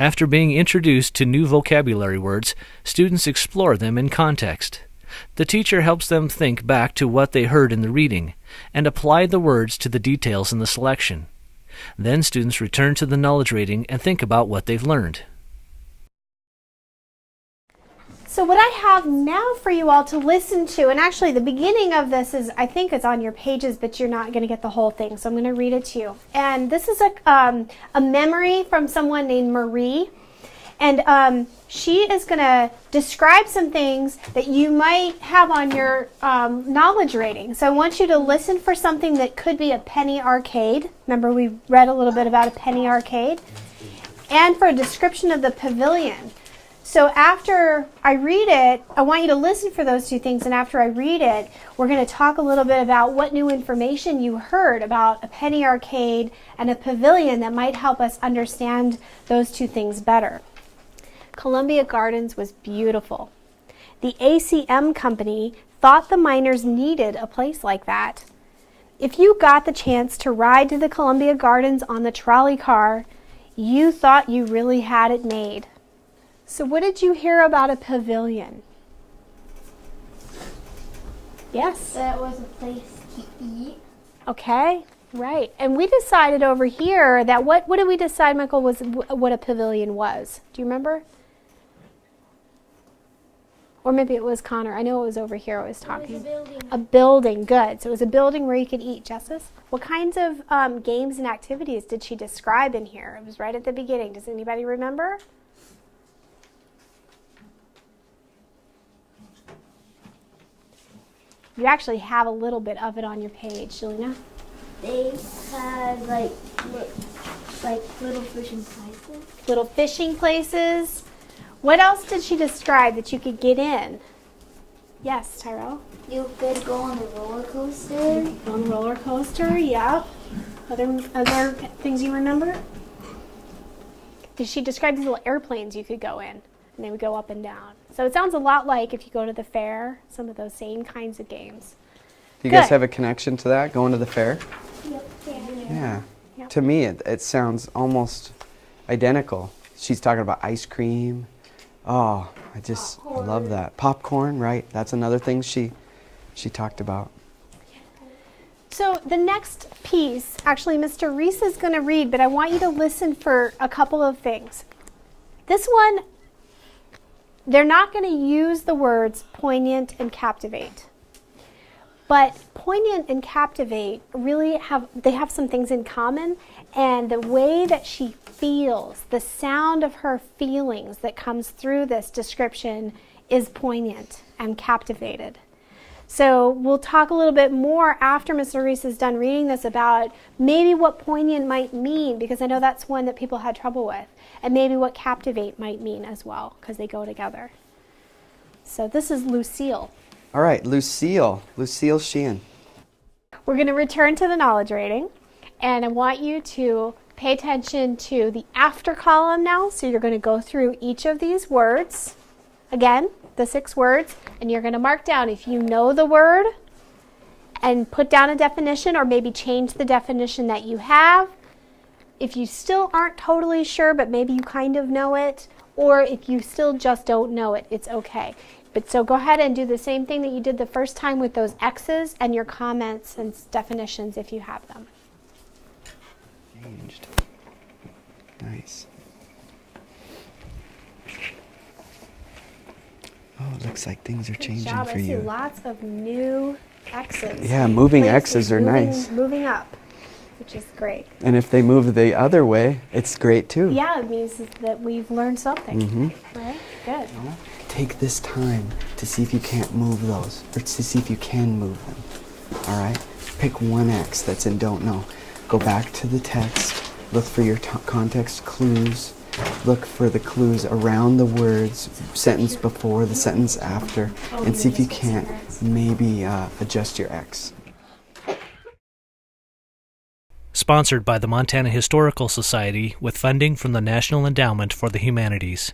After being introduced to new vocabulary words, students explore them in context. The teacher helps them think back to what they heard in the reading and apply the words to the details in the selection. Then students return to the knowledge rating and think about what they've learned. So what I have now for you all to listen to, and actually the beginning of this is, I think it's on your pages, but you're not going to get the whole thing, so I'm going to read it to you. And this is a memory from someone named Marie, and she is going to describe some things that you might have on your knowledge rating. So I want you to listen for something that could be a penny arcade. Remember, we read a little bit about a penny arcade. And for a description of the pavilion. So after I read it, I want you to listen for those two things, and after I read it, we're going to talk a little bit about what new information you heard about a penny arcade and a pavilion that might help us understand those two things better. Columbia Gardens was beautiful. The ACM company thought the miners needed a place like that. If you got the chance to ride to the Columbia Gardens on the trolley car, you thought you really had it made. So what did you hear about a pavilion? Yes? That was a place to eat. Okay, right. And we decided over here that what did we decide, Michael, was what a pavilion was? Do you remember? Or maybe it was Connor. I know it was over here I was talking. It was a building. A building, good. So it was a building where you could eat. Justice? What kinds of games and activities did she describe in here? It was right at the beginning. Does anybody remember? You actually have a little bit of it on your page, Jelena. They had like little fishing places. Little fishing places. What else did she describe that you could get in? Yes, Tyrell? You could go on the roller coaster. On the roller coaster, yeah. Other things you remember? Did she describe these little airplanes you could go in? And they would go up and down. So it sounds a lot like if you go to the fair, some of those same kinds of games. Do you guys have a connection to that, going to the fair? Yep. Yeah. Yep. To me, it sounds almost identical. She's talking about ice cream. Oh, I just love that. Popcorn, right? That's another thing she talked about. So the next piece, actually Mr. Reese is going to read, but I want you to listen for a couple of things. This one, they're not going to use the words poignant and captivate. But poignant and captivate really have some things in common, and the way that she feels, the sound of her feelings that comes through this description is poignant and captivated. So we'll talk a little bit more after Mr. Reese is done reading this about maybe what poignant might mean, because I know that's one that people had trouble with, and maybe what captivate might mean as well, because they go together. So this is Lucille. All right, Lucille Sheehan. We're going to return to the knowledge rating, and I want you to pay attention to the after column now. So you're going to go through each of these words. Again, the 6 words, and you're going to mark down if you know the word and put down a definition, or maybe change the definition that you have. If you still aren't totally sure, but maybe you kind of know it, or if you still just don't know it, it's okay. But so go ahead and do the same thing that you did the first time with those X's and your comments and definitions if you have them. Changed. Nice. Oh, it looks like things are changing Good job. for I see you. lots of new X's. Yeah, moving Places X's are nice. Moving up, which is great. And if they move the other way, it's great too. Yeah, it means that we've learned something. Mm-hmm. Right? Good. Take this time to see if you can't move those, or to see if you can move them. All right? Pick one X that's in don't know. Go back to the text, look for your context clues, look for the clues around the words, sentence before, the sentence after, and see if you can't maybe adjust your X. Sponsored by the Montana Historical Society with funding from the National Endowment for the Humanities.